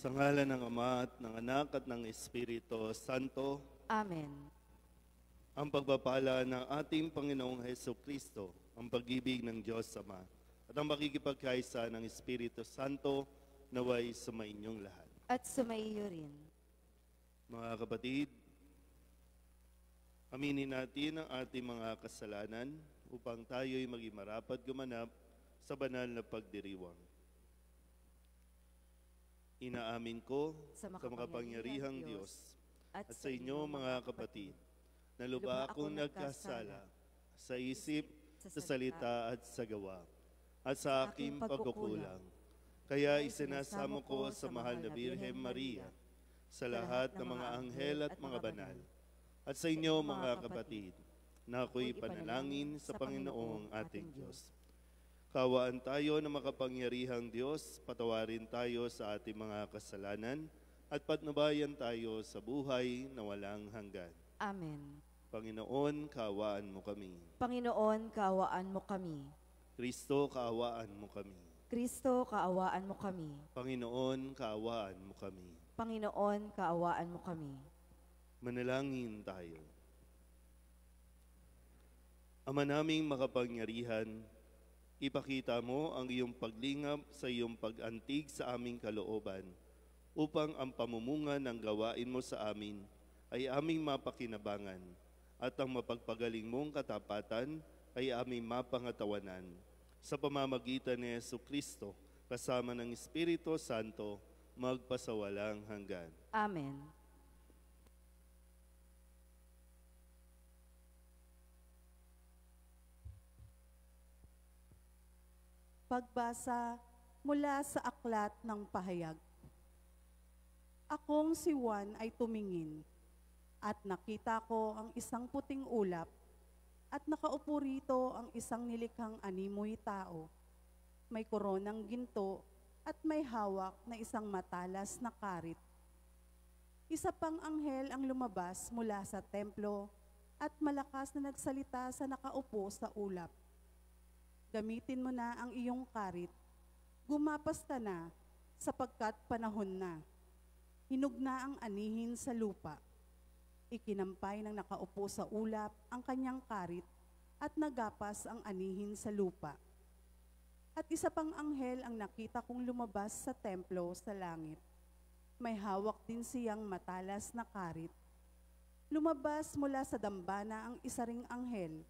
Sa ngalan ng Ama at ng Anak at ng Espiritu Santo, Amen. ang pagpapala ng ating Panginoong Heso Kristo, ang pag-ibig ng Diyos Ama, at ang makikipagkaisa ng Espiritu Santo naway sumainyong lahat. At sumaiyo rin. Mga kapatid, aminin natin ang ating mga kasalanan upang tayo'y maging marapat gumanap sa banal na pagdiriwang. Inaamin ko sa makapangyarihang Diyos at sa inyo mga kapatid, na lubha akong nagkasala sa isip, sa salita at sa gawa, at sa aking pagkukulang. Kaya isinasamo ko sa mahal na Birhen Maria, sa lahat ng mga anghel at mga banal, at sa inyo mga kapatid, na ako'y panalangin sa Panginoong ating Diyos. Kawaan tayo ng makapangyarihang Diyos, patawarin tayo sa ating mga kasalanan, at patnubayan tayo sa buhay na walang hanggan. Amen. Panginoon, kaawaan mo kami. Panginoon, kaawaan mo kami. Kristo, kaawaan mo kami. Kristo, kaawaan mo kami. Panginoon, kaawaan mo kami. Panginoon, kaawaan mo kami. Manalangin tayo. Ama naming makapangyarihan, ipakita mo ang iyong paglingap sa iyong pag-antig sa aming kalooban, upang ang pamumunga ng gawain mo sa amin ay aming mapakinabangan, at ang mapagpagaling mong katapatan ay aming mapangatawanan. Sa pamamagitan ni Jesucristo, kasama ng Espiritu Santo, magpasawalang hanggan. Amen. Pagbasa mula sa aklat ng pahayag. Akong si Juan ay tumingin, at nakita ko ang isang puting ulap, at nakaupo rito ang isang nilikhang animoy tao. May koronang ginto at may hawak na isang matalas na karit. Isa pang anghel ang lumabas mula sa templo at malakas na nagsalita sa nakaupo sa ulap. Gamitin mo na ang iyong karit. Gumapas ka na, sapagkat panahon na. Hinog na ang anihin sa lupa. Ikinampay ng nakaupo sa ulap ang kanyang karit at nagapas ang anihin sa lupa. At isa pang anghel ang nakita kong lumabas sa templo sa langit. May hawak din siyang matalas na karit. Lumabas mula sa dambana ang isa ring anghel,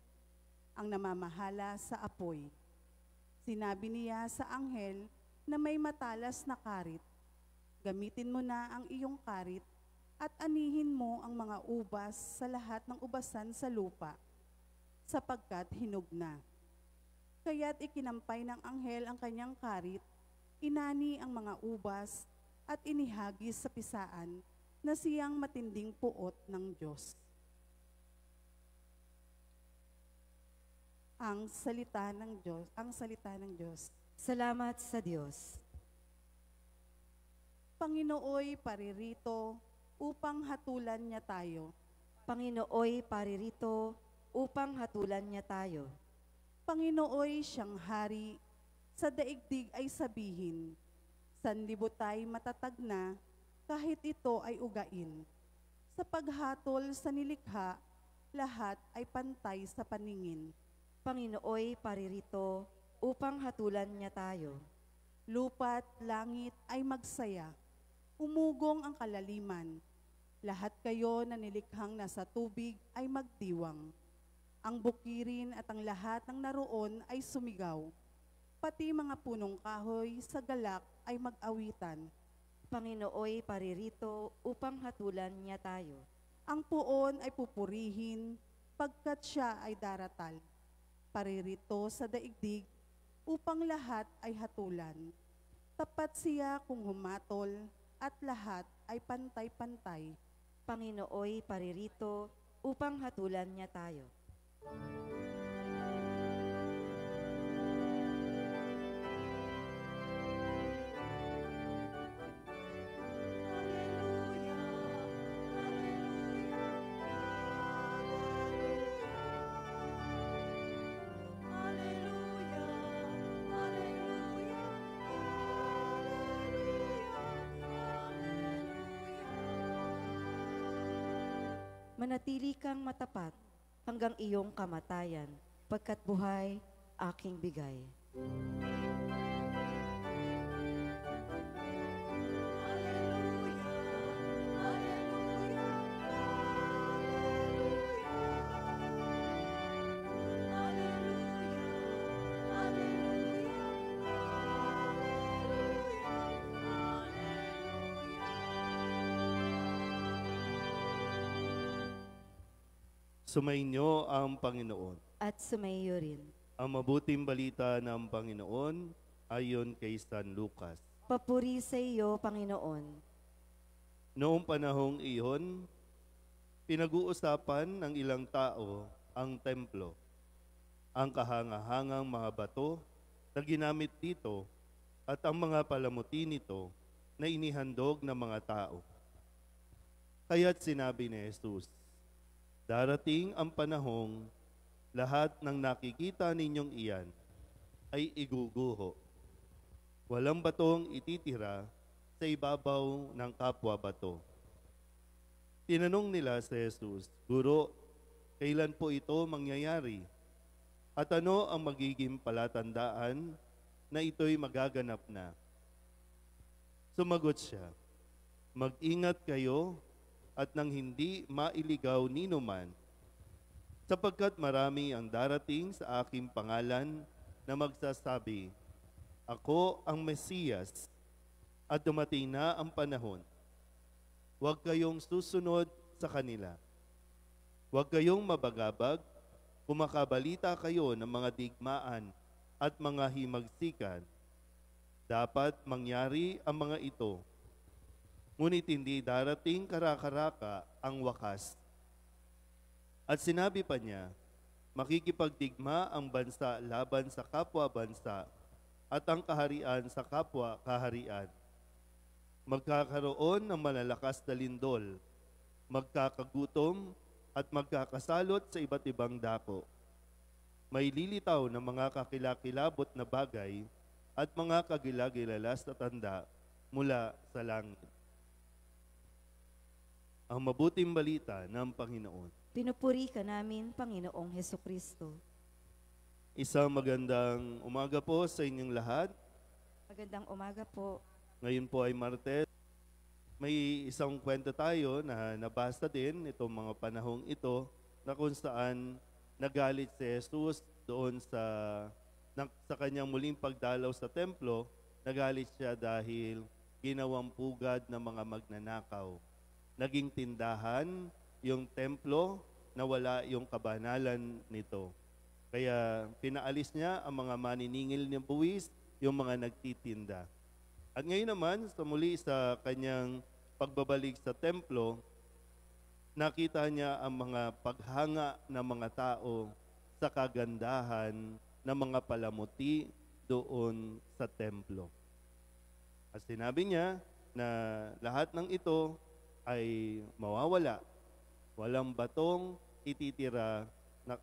ang namamahala sa apoy. Sinabi niya sa anghel na may matalas na karit, gamitin mo na ang iyong karit at anihin mo ang mga ubas sa lahat ng ubasan sa lupa, sapagkat hinog na. Kaya't ikinampay ng anghel ang kanyang karit, inani ang mga ubas at inihagis sa pisaan na siyang matinding puot ng Diyos. Ang salita ng Diyos. Salamat sa Diyos. Panginooy paririto upang hatulan niya tayo. Panginooy paririto upang hatulan niya tayo. Panginooy siyang hari, sa daigdig ay sabihin, sanlibutan matatag na, kahit ito ay ugain. Sa paghatol sa nilikha, lahat ay pantay sa paningin. Panginooy paririto upang hatulan niya tayo. Lupa't langit ay magsaya, umugong ang kalaliman. Lahat kayo na nilikhang nasa tubig ay magdiwang. Ang bukirin at ang lahat ng naroon ay sumigaw. Pati mga punong kahoy sa galak ay mag-awitan. Panginooy paririto upang hatulan niya tayo. Ang puon ay pupurihin, pagkat siya ay daratal. Paririto sa daigdig, upang lahat ay hatulan. Tapat siya kung humatol, at lahat ay pantay-pantay. Panginooy paririto upang hatulan niya tayo. manatili kang matapat hanggang iyong kamatayan, pagkat buhay aking bigay. Sumainyo ang Panginoon. At sumaiyo rin. Ang mabuting balita ng Panginoon ayon kay San Lucas. Papuri sa iyo, Panginoon. Noong panahong iyon, pinag-uusapan ng ilang tao ang templo, ang kahangahangang mga bato na ginamit dito at ang mga palamuti nito na inihandog ng mga tao. Kaya't sinabi ni Jesus, darating ang panahong lahat ng nakikita ninyong iyan ay iguguho. Walang batong ititira sa ibabaw ng kapwa bato. Tinanong nila si Jesus, Guro, kailan po ito mangyayari? At ano ang magiging palatandaan na ito'y magaganap na? Sumagot siya, mag-ingat kayo at nang hindi mailigaw ninuman, sapagkat marami ang darating sa aking pangalan na magsasabi, Ako ang Mesiyas, at dumating na ang panahon. Huwag kayong susunod sa kanila. Huwag kayong mabagabag, kumakabalita kayo ng mga digmaan at mga himagsikan. Dapat mangyari ang mga ito, ngunit hindi darating karakaraka ang wakas. At sinabi pa niya, makikipagdigma ang bansa laban sa kapwa-bansa at ang kaharian sa kapwa-kaharian. Magkakaroon ng malalakas na lindol, magkakagutom at magkakasalot sa iba't ibang dako. May lilitaw ng mga kakilakilabot na bagay at mga kagilagilalas na tanda mula sa langit. Ang mabuting balita ng Panginoon. Pinupuri ka namin, Panginoong Hesukristo. Isang magandang umaga po sa inyong lahat. Magandang umaga po. Ngayon po ay Martes. May isang kwento tayo na nabasa din itong mga panahong ito na kung saan nagalit si Jesus doon sa kanyang muling pagdalaw sa templo. Nagalit siya dahil ginawang pugad ng mga magnanakaw. Naging tindahan yung templo na wala yung kabanalan nito. Kaya pinaalis niya ang mga maniningil ng buwis, yung mga nagtitinda. At ngayon naman, sa kanyang pagbabalik sa templo, nakita niya ang mga paghanga ng mga tao sa kagandahan ng mga palamuti doon sa templo. At sinabi niya na lahat ng ito ay mawawala. Walang batong ititira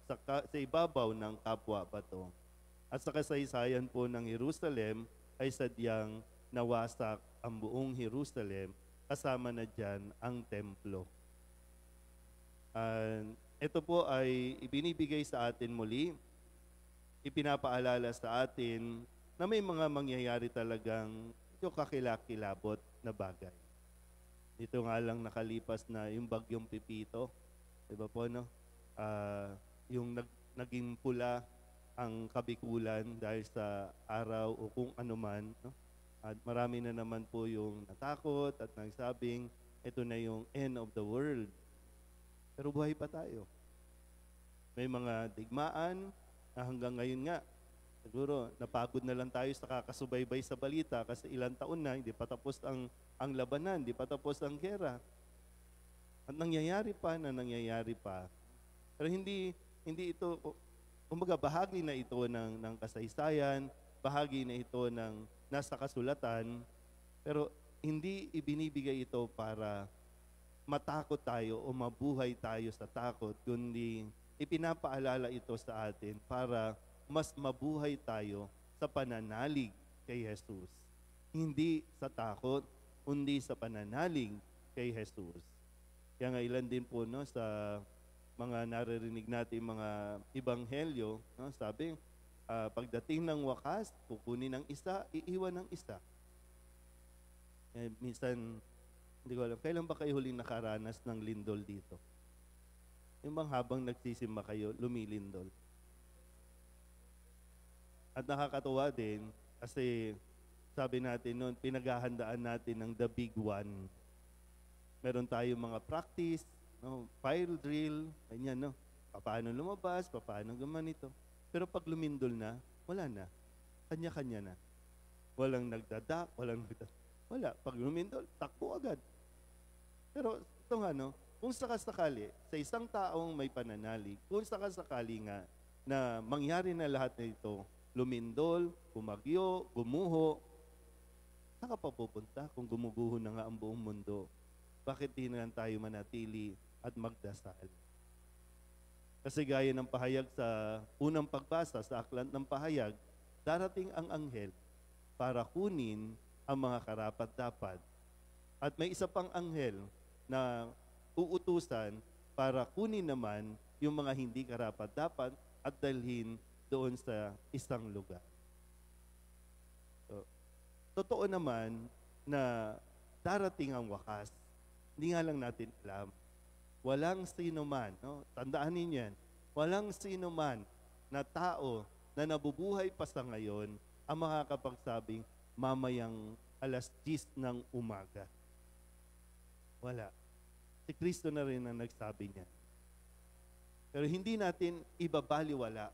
sa ibabaw ng kapwa bato. At sa kasaysayan po ng Jerusalem ay sadyang nawasak ang buong Jerusalem, kasama na dyan ang templo. Ito po ay ibinibigay sa atin muli, ipinapaalala sa atin na may mga mangyayari talagang kakilakilabot na bagay. Dito nga lang nakalipas na yung bagyong Pipito, diba po, no? Yung naging pula ang kabikulan dahil sa araw o kung ano man, no? At marami na naman po yung natakot at nagsabing, ito na yung end of the world. Pero buhay pa tayo. May mga digmaan na hanggang ngayon nga, siguro napagod na lang tayo sa kakasubaybay sa balita kasi ilang taon na, hindi pa tapos ang labanan, hindi pa tapos ang gera. At nangyayari pa. Pero hindi ito, kumbaga bahagi na ito ng kasaysayan, bahagi na ito ng nasa kasulatan, pero hindi ibinibigay ito para matakot tayo o mabuhay tayo sa takot, kundi ipinapaalala ito sa atin para mas mabuhay tayo sa pananalig kay Jesus. Hindi sa takot, kundi sa pananalig kay Jesus. Kaya nga ilan din po no, sa mga naririnig natin mga ebanghelyo, no, sabi, pagdating ng wakas, kukunin ng isa, iiwan ng isa. Minsan, hindi ko alam, kailan ba kayo huling nakaranas ng lindol dito? Yung bang habang nagsisimba kayo, lumilindol. At nakakatuwa din, kasi sabi natin noon, pinaghahandaan natin ng the big one. Meron tayong mga practice, no, fire drill, ganyan, no? Paano lumabas, paano gumanito. Pero pag lumindol na, wala na. Kanya-kanya na. Walang nagdadak, wala. Pag lumindol, takbo agad. Pero ito nga, no, kung sakasakali, sa isang taong may pananalig, kung sakasakali nga na mangyari na lahat na ito, lumindol, bumagyo, gumuho, saan ka pa pupunta kung gumuguho na nga ang buong mundo? Bakit di na lang tayo manatili at magdasal? Kasi gaya ng pahayag sa unang pagbasa sa aklat ng pahayag, darating ang anghel para kunin ang mga karapat-dapat. At may isa pang anghel na uutusan para kunin naman yung mga hindi karapat-dapat at dalhin doon sa isang lugar. So, totoo naman na darating ang wakas. Hindi nga lang natin alam. Walang sino man, no? Tandaan ninyo yan, walang sino man na tao na nabubuhay pa sa ngayon ang makakapagsabing mamayang alas 10 ng umaga. Wala. Si Kristo na rin ang nagsabi niya. Pero hindi natin ibabaliwala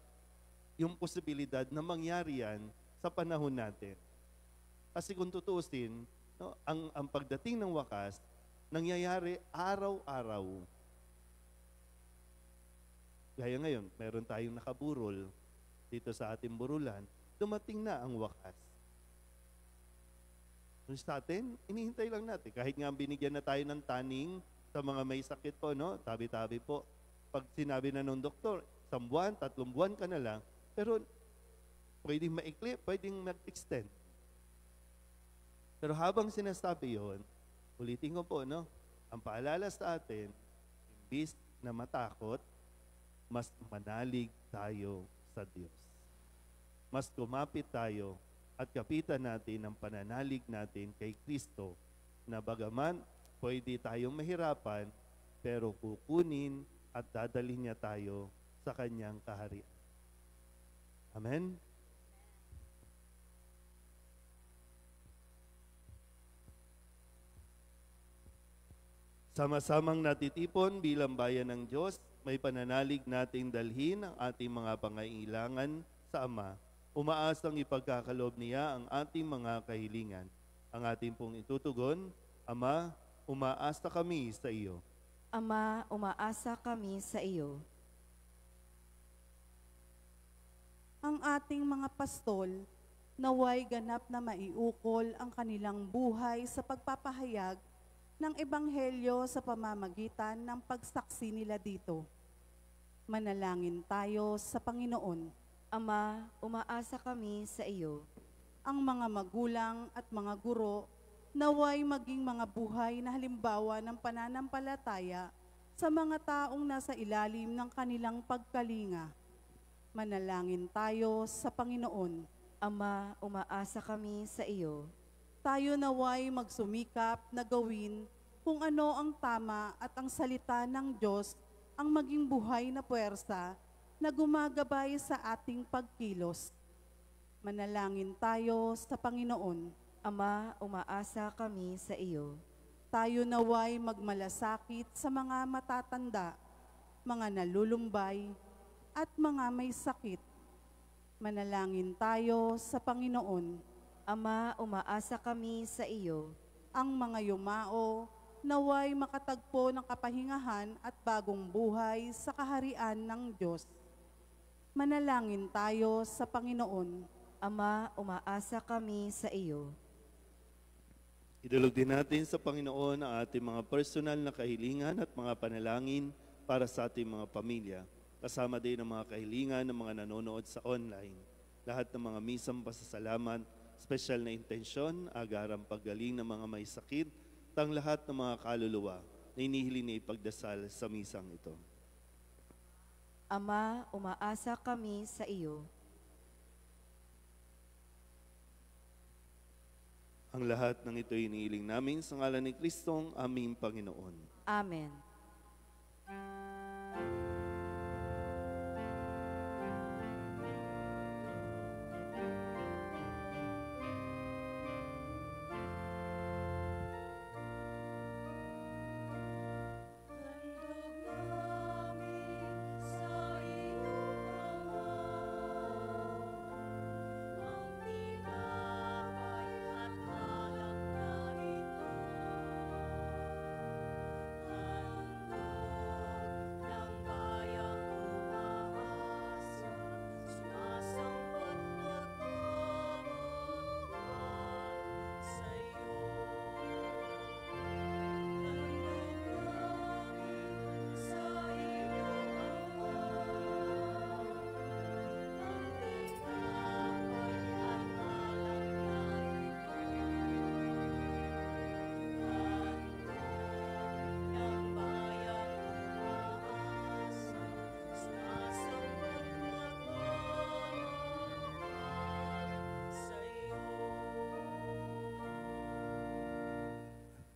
yung posibilidad na mangyari yan sa panahon natin. Kasi kung tutusin, no, ang pagdating ng wakas, nangyayari araw-araw. Gaya ngayon, meron tayong nakaburol dito sa ating burulan, dumating na ang wakas. Kung sa atin, inihintay lang natin. Kahit nga binigyan na tayo ng taning sa mga may sakit po, no? Tabi-tabi po. Pag sinabi na ng doktor, 1 buwan, 3 buwan ka na lang, pero pwedeng maikli, pwedeng mag-extend. Pero habang sinasabi yon, ulitin ko po, no? Ang paalala sa atin, imbis na matakot, mas manalig tayo sa Diyos. Mas kumapit tayo at kapitan natin ang pananalig natin kay Kristo na bagaman pwede tayong mahirapan, pero kukunin at dadalhin niya tayo sa kanyang kaharian. Amen? Sama-samang natitipon bilang bayan ng Diyos, may pananalig nating dalhin ang ating mga pangailangan sa Ama. Umaasang ipagkakaloob niya ang ating mga kahilingan. Ang ating pong itutugon, Ama, umaasa kami sa iyo. Ama, umaasa kami sa iyo. Ang ating mga pastol, naway ganap na maiukol ang kanilang buhay sa pagpapahayag ng Ebanghelyo sa pamamagitan ng pagsaksi nila dito. Manalangin tayo sa Panginoon. Ama, umaasa kami sa iyo. Ang mga magulang at mga guro, naway maging mga buhay na halimbawa ng pananampalataya sa mga taong nasa ilalim ng kanilang pagkalinga. Manalangin tayo sa Panginoon. Ama, umaasa kami sa iyo. Tayo naway magsumikap na gawin kung ano ang tama at ang salita ng Diyos ang maging buhay na puwersa na gumagabay sa ating pagkilos. Manalangin tayo sa Panginoon. Ama, umaasa kami sa iyo. Tayo naway magmalasakit sa mga matatanda, mga nalulumbay, at mga may sakit. Manalangin tayo sa Panginoon. Ama, umaasa kami sa iyo. Ang mga yumao, naway makatagpo ng kapahingahan at bagong buhay sa kaharian ng Diyos. Manalangin tayo sa Panginoon. Ama, umaasa kami sa iyo. Idulog din natin sa Panginoon ang ating mga personal na kahilingan at mga panalangin para sa ating mga pamilya. Kasama din ang mga kahilingan ng mga nanonood sa online. Lahat ng mga misang pasasalamat, special na intensyon, agarang paggaling ng mga may sakit, tang lahat ng mga kaluluwa. na inihili niya ipagdasal sa misang ito. Ama, umaasa kami sa iyo. Ang lahat ng ito inihiling namin sa ngalan ni Kristong aming Panginoon. Amen.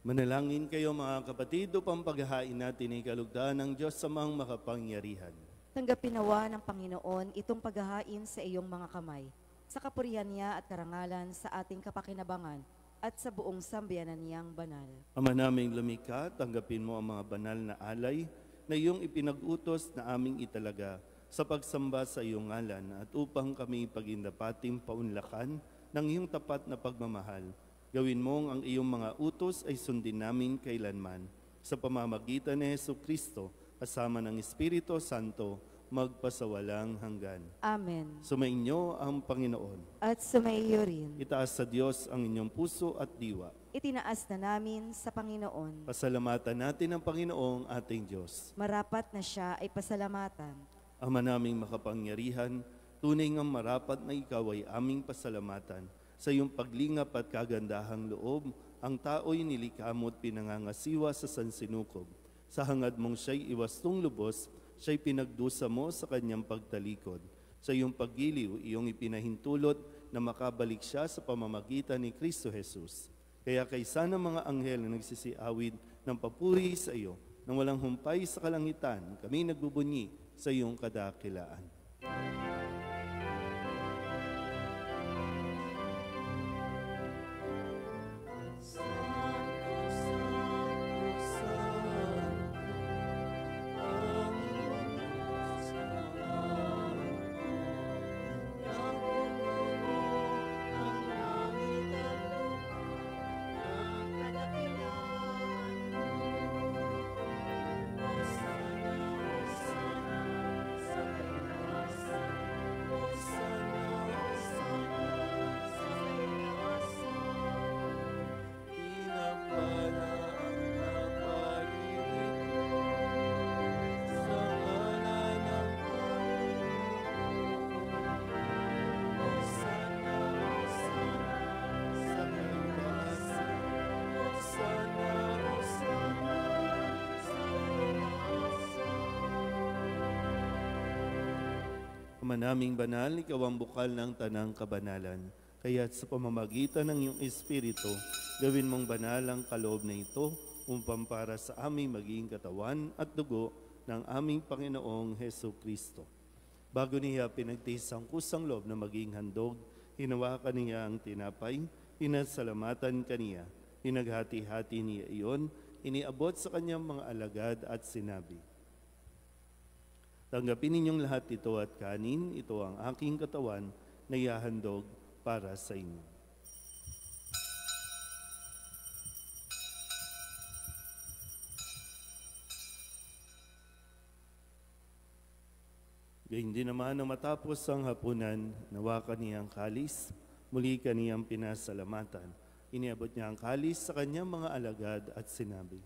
Manalangin kayo mga kapatid upang paghahain natin ay kalugdan ng Diyos sa mga makapangyarihan. Tanggapin nawa ng Panginoon itong paghahain sa iyong mga kamay, sa kapurihan niya at karangalan sa ating kapakinabangan at sa buong sambayanan niyang banal. Ama naming lumikha, tanggapin mo ang mga banal na alay na iyong ipinag-utos na aming italaga sa pagsamba sa iyong ngalan at upang kami pagindapating paunlakan ng iyong tapat na pagmamahal. Gawin mong ang iyong mga utos ay sundin namin kailanman. Sa pamamagitan ni Jesucristo, kasama ng Espiritu Santo, magpasawalang hanggan. Amen. Sumainyo ang Panginoon. At sumaiyo rin. Itaas sa Diyos ang inyong puso at diwa. Itinaas na namin sa Panginoon. Pasalamatan natin ang Panginoong ating Diyos. Marapat na siya ay pasalamatan. Ama naming makapangyarihan, tunay ngang marapat na ikaw ay aming pasalamatan. Sa iyong paglingap at kagandahang loob, ang tao'y nilikha mo at pinangangasiwa sa sansinukob. Sa hangad mong siya'y iwastong lubos, siya'y pinagdusa mo sa kanyang pagtalikod. Sa iyong paggiliw, iyong ipinahintulot na makabalik siya sa pamamagitan ni Kristo Jesus. Kaya kaysa ng mga anghel na nagsisiawid ng papuri sa iyo, nang walang humpay sa kalangitan, kami nagbubunyi sa iyong kadakilaan. Ama naming banal, ikaw ang bukal ng tanang kabanalan. Kaya't sa pamamagitan ng iyong Espiritu, gawin mong banal ang kaloob na ito upang para sa aming maging katawan at dugo ng aming Panginoong Heso Kristo. Bago niya pinagtiis ang kusang loob na maging handog, hinawakan niya ang tinapay, pinasalamatan kaniya, pinaghati-hati niya iyon, iniabot sa kanyang mga alagad at sinabi, tanggapin ninyong lahat ito at kanin, ito ang aking katawan na ihahandog para sa inyo. Gayun din naman na matapos ang hapunan, nawa kaniyang kalis, muli kaniyang pinasalamatan. Iniabot niya ang kalis sa kanyang mga alagad at sinabi,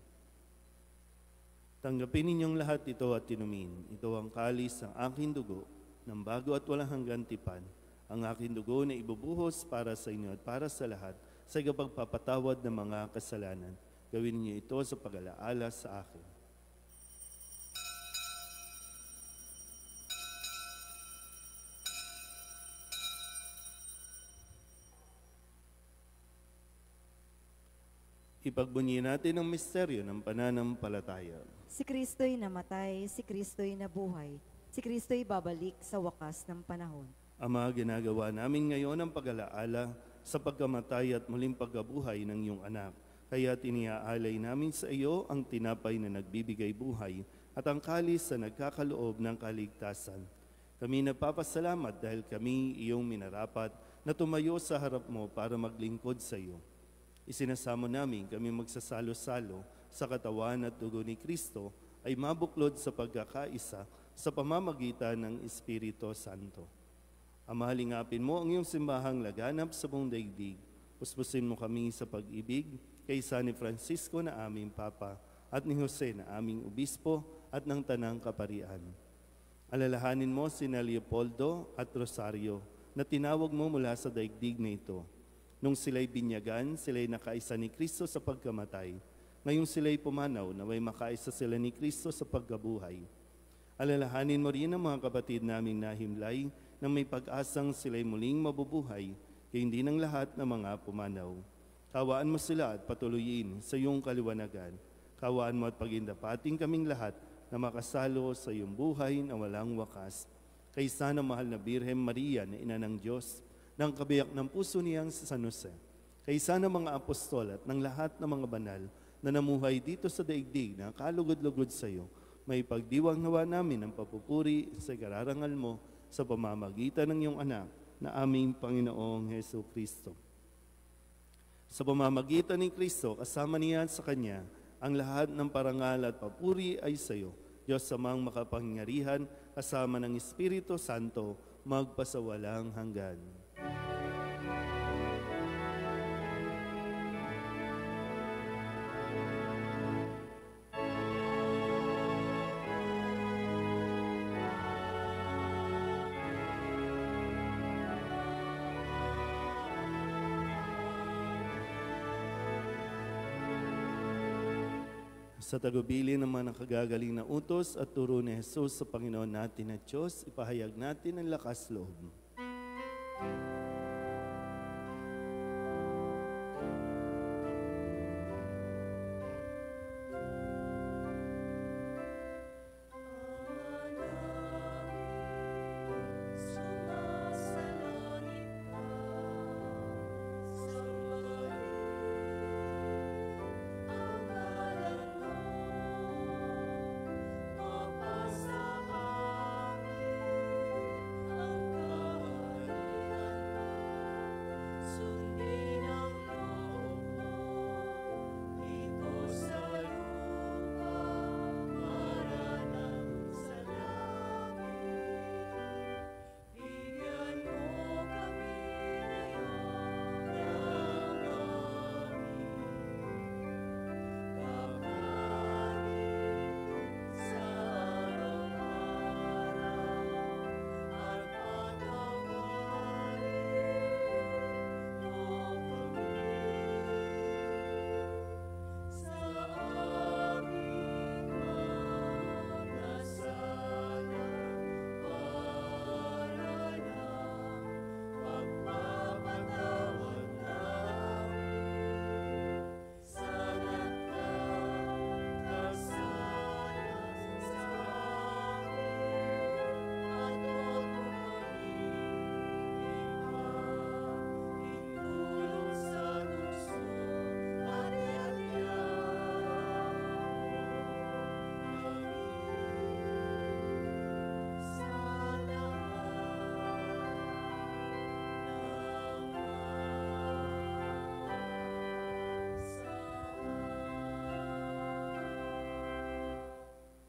tanggapin ninyong lahat ito at tinumin. Ito ang kalis ng aking dugo, ng bago at walang hanggang tipan. Ang aking dugo na ibubuhos para sa inyo at para sa lahat, sa pagpapatawad ng mga kasalanan. Gawin niyo ito sa pag-alaala sa akin. Ipagbunyi natin ang misteryo ng pananampalataya. Si Kristo'y namatay, si Kristo'y nabuhay, si Kristo'y babalik sa wakas ng panahon. Ama, ginagawa namin ngayon ang pag-alaala sa pagkamatay at muling pagkabuhay ng iyong anak. Kaya tiniaalay namin sa iyo ang tinapay na nagbibigay buhay at ang kalis na nagkakaloob ng kaligtasan. Kami nagpapasalamat dahil kami iyong minarapat na tumayo sa harap mo para maglingkod sa iyo. Isinasamo namin kami magsasalo-salo sa katawan at dugo ni Kristo ay mabuklod sa pagkakaisa sa pamamagitan ng Espiritu Santo. Ama, halingapin mo ang iyong simbahang laganap sa buong daigdig. Puspusin mo kami sa pag-ibig kay San Francisco na aming Papa at ni Jose na aming Obispo at ng Tanang Kaparian. Alalahanin mo sina Leopoldo at Rosario na tinawag mo mula sa daigdig na ito. Nung sila'y binyagan, sila'y nakaisa ni Kristo sa pagkamatay. Ngayong sila'y pumanaw na may makaisa sila ni Kristo sa pagkabuhay. Alalahanin mo rin ang mga kapatid naming nahimlay na may pag-asang sila'y muling mabubuhay, kaya hindi ng lahat ng mga pumanaw. Kawaan mo sila at patuloyin sa iyong kaliwanagan. Kawaan mo at pagindapating kaming lahat na makasalo sa iyong buhay na walang wakas. Kaysa ng mahal na Birhen Maria na Ina ng Diyos, ng kabiyak ng puso niyang sa San Jose, kaysa ng mga apostol at ng lahat ng mga banal na namuhay dito sa daigdig na kalugod-lugod sa iyo, may pagdiwang nawa namin ang papupuri sa kararangal mo sa pamamagitan ng iyong anak na aming Panginoong Hesu Kristo. Sa pamamagitan ni Kristo, kasama niya sa Kanya, ang lahat ng parangal at papuri ay sa iyo, Diyos Amang makapangyarihan, kasama ng Espiritu Santo, magpasawalang hanggan. Sa tagubilin ng mga nakagagaling na utos at turo ni Jesus sa Panginoon natin at Diyos, ipahayag natin ang lakas loob.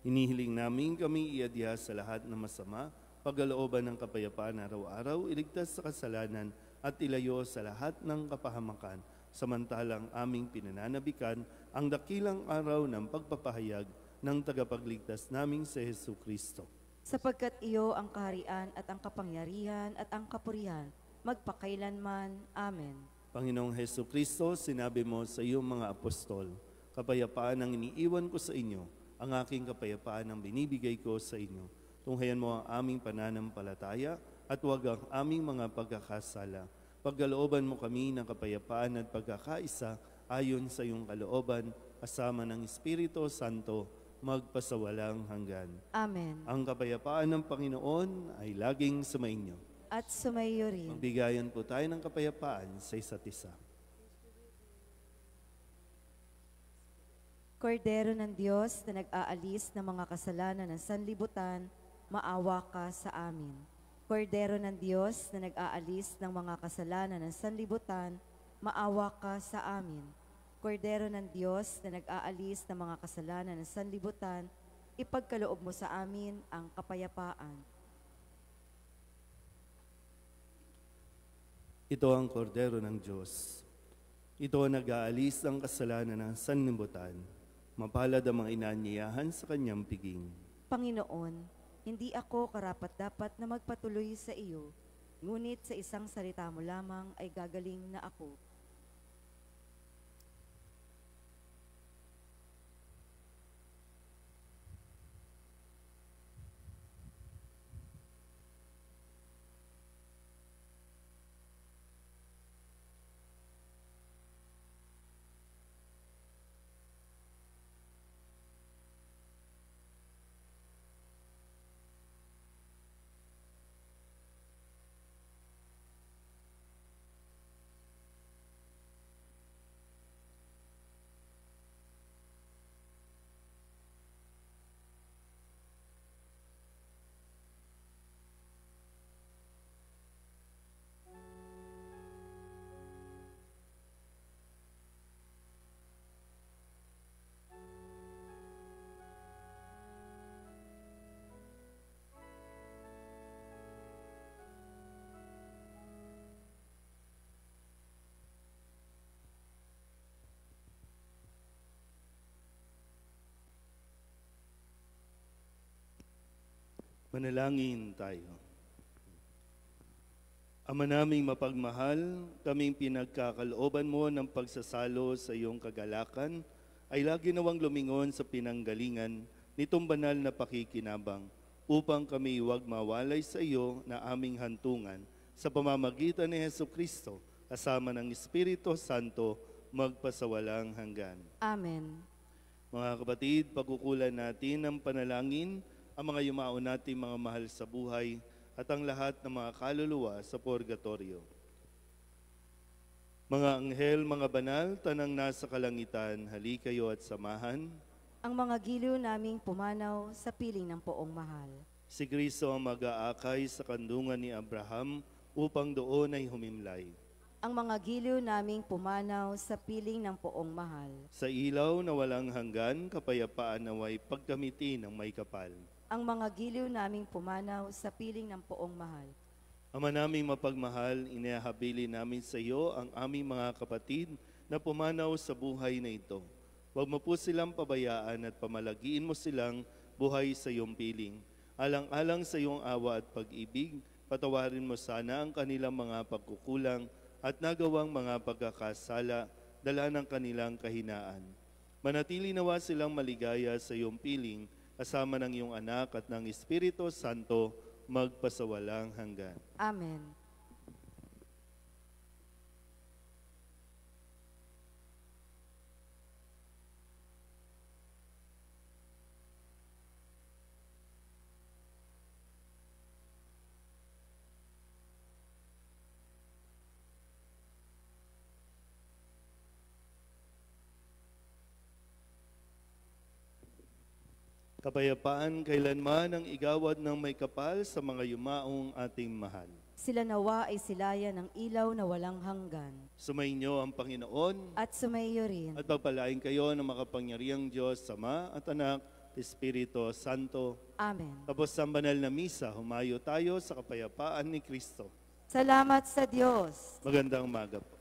Hinihiling namin kami iadya sa lahat ng masama, pagkalooban ng kapayapaan araw-araw, iligtas sa kasalanan at ilayo sa lahat ng kapahamakan, samantalang aming pinananabikan ang dakilang araw ng pagpapahayag ng tagapagligtas naming si Hesu Kristo. Sapagkat iyo ang kaharian at ang kapangyarihan at ang kapurihan, magpakailanman. Amen. Panginoong Hesu Kristo, sinabi mo sa iyong mga apostol, Kapayapaan ang iniiwan ko sa inyo, ang aking kapayapaan ang binibigay ko sa inyo. Tunghayan mo ang aming pananampalataya at huwag ang aming mga pagkakasala. Pagkalooban mo kami ng kapayapaan at pagkakaisa ayon sa iyong kalooban, kasama ng Espiritu Santo, magpasawalang hanggan. Amen. Ang kapayapaan ng Panginoon ay laging sumainyo. At sumaiyo rin. Magbigayan po tayo ng kapayapaan sa isa't isa. Kordero ng Diyos na nag-aalis ng mga kasalanan ng sanlibutan, maawa ka sa amin. Kordero ng Diyos na nag-aalis ng mga kasalanan ng sanlibutan, maawa ka sa amin. Kordero ng Diyos na nag-aalis ng mga kasalanan ng sanlibutan, ipagkaloob mo sa amin ang kapayapaan. Ito ang kordero ng Diyos. Ito ang nag-aalis ng kasalanan ng sanlibutan. Mapalad ang mga inanyayahan sa kanyang piging. Panginoon, hindi ako karapat-dapat na magpatuloy sa iyo, ngunit sa isang salita mo lamang ay gagaling na ako. Manalangin tayo. Ama naming mapagmahal, kaming pinagkakalooban mo ng pagsasalo sa iyong kagalakan, ay lagi nawang lumingon sa pinanggalingan nitong banal na pakikinabang, upang kami huwag mawalay sa iyo na aming hantungan sa pamamagitan ni Jesucristo, kasama ng Espiritu Santo, magpasawalang hanggan. Amen. Mga kapatid, pagkukulan natin ng panalangin ang mga yumao nating mga mahal sa buhay at ang lahat ng mga kaluluwa sa purgatorio. Mga anghel, mga banal, tanang nasa kalangitan, hali kayo at samahan. Ang mga giliw naming pumanaw sa piling ng poong mahal. Si Kristo ang mag-aakay sa kandungan ni Abraham upang doon ay humimlay. Ang mga giliw naming pumanaw sa piling ng poong mahal. Sa ilaw na walang hanggan, kapayapaan naway pagkamiti ng may kapal. Ang mga giliw naming pumanaw sa piling ng poong mahal. Ama naming mapagmahal, inahabili namin sa iyo ang aming mga kapatid na pumanaw sa buhay na ito. Huwag mo po silang pabayaan at pamalagiin mo silang buhay sa iyong piling. Alang-alang sa iyong awa at pag-ibig, patawarin mo sana ang kanilang mga pagkukulang at nagawang mga pagkakasala, dala ng kanilang kahinaan. Manatili nawa silang maligaya sa iyong piling, kasama ng iyong anak at ng Espiritu Santo, magpasawalang hanggan. Amen. Kapayapaan kailanman ang igawad ng may kapal sa mga yumaong ating mahal. Sila nawa ay silaya ng ilaw na walang hanggan. Sumainyo ang Panginoon At sumaiyo rin. at pagpalain kayo ng makapangyarihang Diyos, Ama at Anak, Espiritu Santo. Amen. Tapos sa banal na misa, humayo tayo sa kapayapaan ni Kristo. Salamat sa Diyos. Magandang umaga po.